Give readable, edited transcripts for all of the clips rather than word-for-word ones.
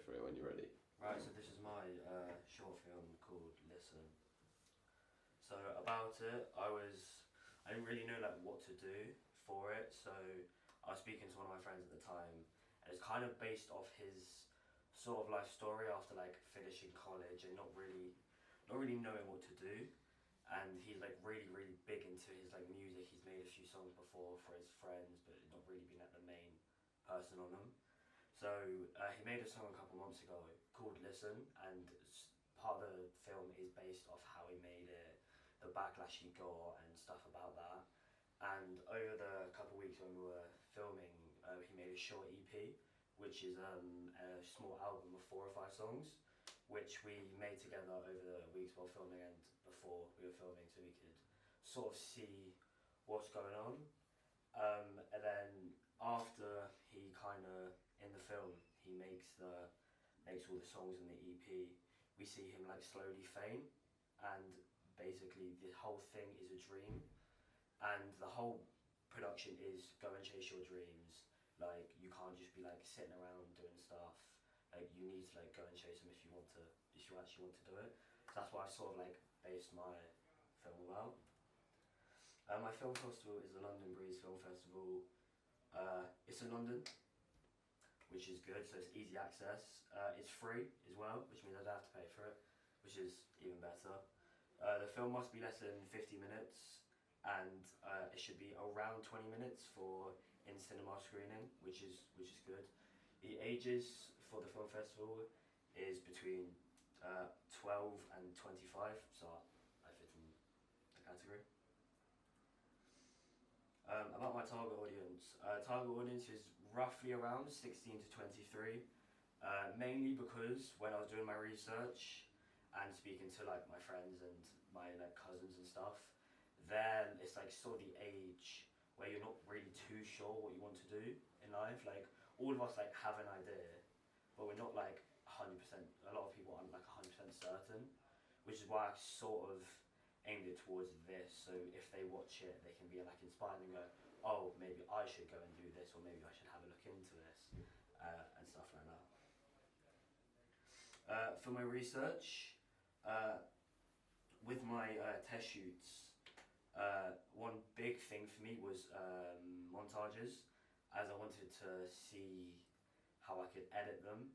for it when you're ready. Right, so this is my short film called Listen. So about it, I didn't really know like what to do for it. So I was speaking to one of my friends at the time, and it's kind of based off his sort of life story after like finishing college and not really knowing what to do. And he's like really big into his like music. He's made a few songs before for his friends, but not really been like the main person on them. So he made a song a couple months ago called Listen, and part of the film is based off how he made it, the backlash he got, and stuff about that. And over the couple of weeks when we were filming, he made a short EP, which is a small album of 4 or 5 songs, which we made together over the weeks while filming and before we were filming, so we could sort of see what's going on. And then after he kind of in the film he makes all the songs in the EP. We see him like slowly faint, and basically the whole thing is a dream, and the whole production is go and chase your dreams. Like you can't just be like sitting around doing stuff. Like you need to like go and chase them if you actually want to do it. So that's why I sort of like based my film about. My film festival is the London Breeze Film Festival. It's in London, which is good, so it's easy access. It's free as well, which means I don't have to pay for it, which is even better. The film must be less than 50 minutes, and it should be around 20 minutes for in-cinema screening, which is good. The ages for the film festival is between 12 and 25, so I fit in the category. About my target audience is roughly around 16 to 23, mainly because when I was doing my research and speaking to like my friends and my like cousins and stuff, then it's like sort of the age where you're not really too sure what you want to do in life. Like all of us like have an idea, but we're not like 100%. A lot of people aren't like 100% certain, which is why I sort of aimed it towards this, so if they watch it they can be like inspired and go, oh maybe I should go and do this, or maybe I should have a look into this, and stuff like that. For my research, with my test shoots, one big thing for me was montages, as I wanted to see how I could edit them.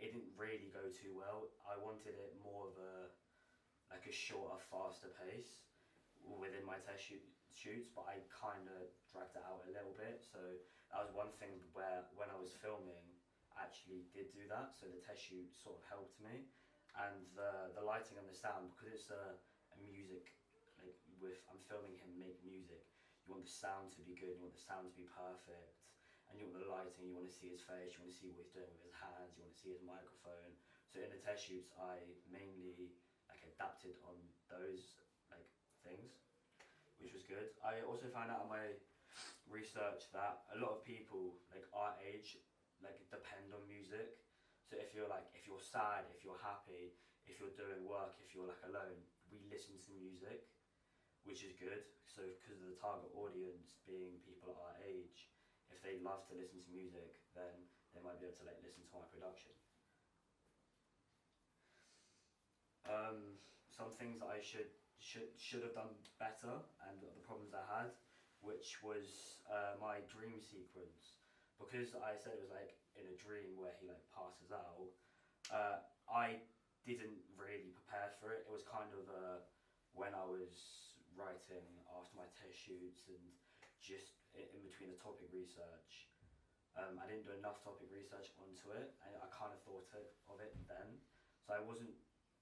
It didn't really go too well. I wanted it more of a shorter, faster pace within my test shoots, but I kind of dragged it out a little bit. So that was one thing where when I was filming, I actually did do that. So the test shoot sort of helped me, and the lighting and the sound, because it's a music, like I'm filming him make music. You want the sound to be good. You want the sound to be perfect. And you want the lighting, you want to see his face, you want to see what he's doing with his hands, you want to see his microphone. So in the test shoots, I mainly like adapted on those like things, which was good. I also found out in my research that a lot of people like our age like depend on music. So if you're sad, if you're happy, if you're doing work, if you're like alone, we listen to music, which is good. So because of the target audience being people our age, if they love to listen to music, then they might be able to like listen to my production. Some things that I should have done better, and the problems I had, which was my dream sequence, because I said it was like in a dream where he like passes out. I didn't really prepare for it. It was kind of when I was writing after my test shoots and just in between the topic research. I didn't do enough topic research onto it, and I kind of thought of it then. So I wasn't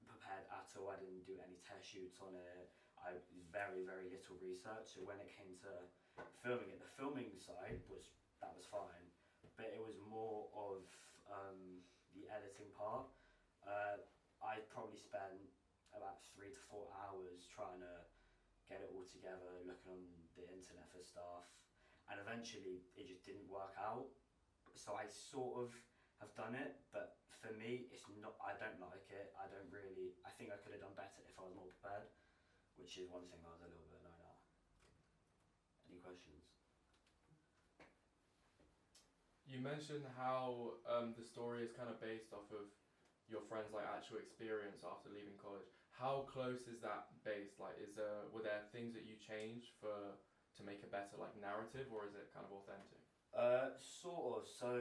prepared at all. I didn't do any test shoots on it. I very little research. So when it came to filming it, the filming side was fine, but it was more of the editing part. I probably spent about 3 to 4 hours trying to get it all together, looking on the internet for stuff, and eventually it just didn't work out. So I sort of have done it, but for me it's not, I don't like it. I think I could have done better if I was more prepared, which is one thing I was a little bit annoyed at. Any questions? You mentioned how the story is kind of based off of your friends' like actual experience after leaving college. How close is that based? Like, were there things that you changed to make a better like narrative, or is it kind of authentic? Sort of. So,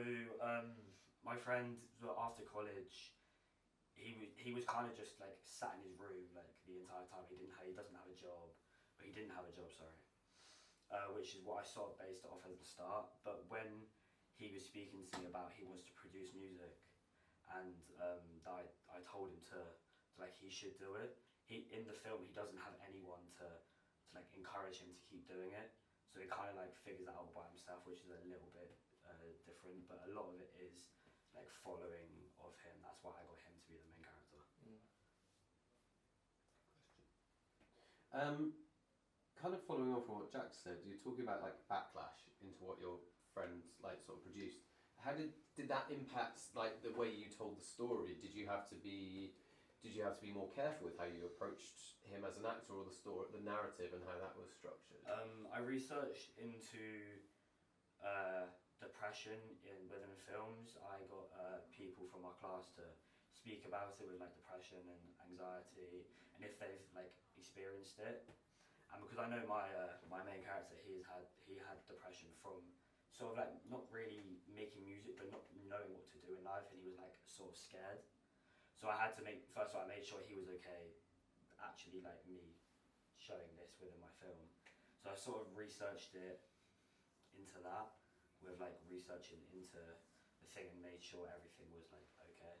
my friend, after college, he was kind of just like sat in his room like the entire time. He doesn't have a job, but he didn't have a job. Sorry, which is what I sort of based it off at the start. But when he was speaking to me about he wants to produce music, and I told him to like he should do it. He in the film he doesn't have anyone to like encourage him to keep doing it. So he kind of like figures that out by himself, which is a little bit different. But a lot of it is like following of him. That's why I got him to be the main character. Um, Kind of following on from what Jack said, you're talking about like backlash into what your friends like sort of produced. How did that impact like the way you told the story? Did you have to be more careful with how you approached him as an actor, or the narrative, and how that was structured? I researched into depression within films. I got people from our class to speak about it with like depression and anxiety, and if they've like experienced it. And because I know my main character, he had depression from sort of like not really making music, but not knowing what to do in life, and he was like sort of scared. So I had to first of all I made sure he was okay, actually like me showing this within my film. So I sort of researched it into that, with like researching into the thing and made sure everything was like okay.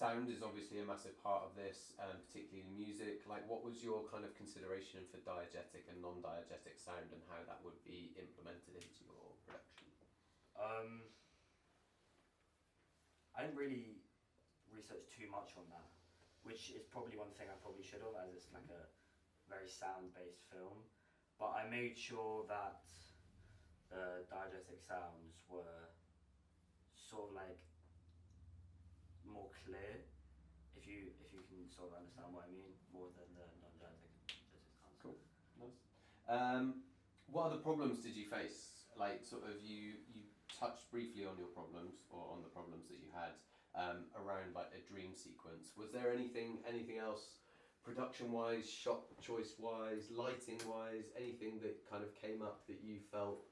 Sound is obviously a massive part of this, particularly in music. Like, what was your kind of consideration for diegetic and non-diegetic sound, and how that would be implemented into your production? I didn't really research too much on that, which is probably one thing I probably should have, as it's like a very sound-based film. But I made sure that the diegetic sounds were sort of like more clear, if you can sort of understand what I mean, more than the non-diegetic sounds. Cool, nice. What other problems did you face? Like, sort of, you touched briefly on your problems, or on the problems that you had around like a dream sequence. Was there anything else, production-wise, shot choice-wise, lighting-wise, anything that kind of came up that you felt,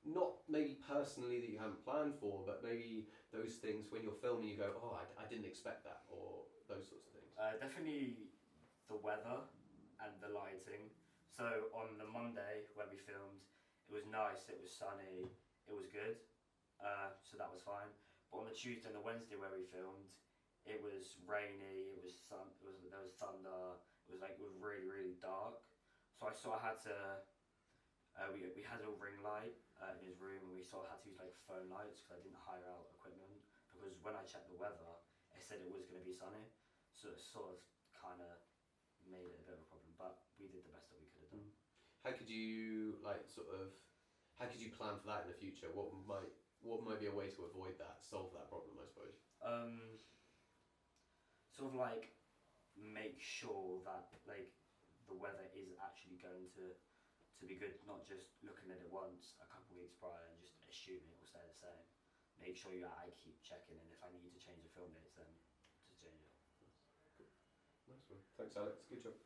not maybe personally that you hadn't planned for, but maybe those things when you're filming you go, oh, I didn't expect that, or those sorts of things? Definitely the weather and the lighting. So on the Monday when we filmed, it was nice, it was sunny, it was good, so that was fine. But on the Tuesday and the Wednesday where we filmed, it was rainy, there was thunder, it was really, really dark. So I sort of had to, we had a little ring light in his room, and we sort of had to use like phone lights because I didn't hire out equipment, because when I checked the weather, it said it was going to be sunny. So it sort of kind of made it a bit of a problem, but we did the best that we could have done. How could you how could you plan for that in the future? What might be a way to avoid that, solve that problem, I suppose? Sort of like make sure that like the weather is actually going to be good, not just looking at it once a couple of weeks prior and just assuming it will stay the same. Make sure I keep checking, and if I need to change the film dates, then just change it. Nice one. Thanks, Alex. Good job.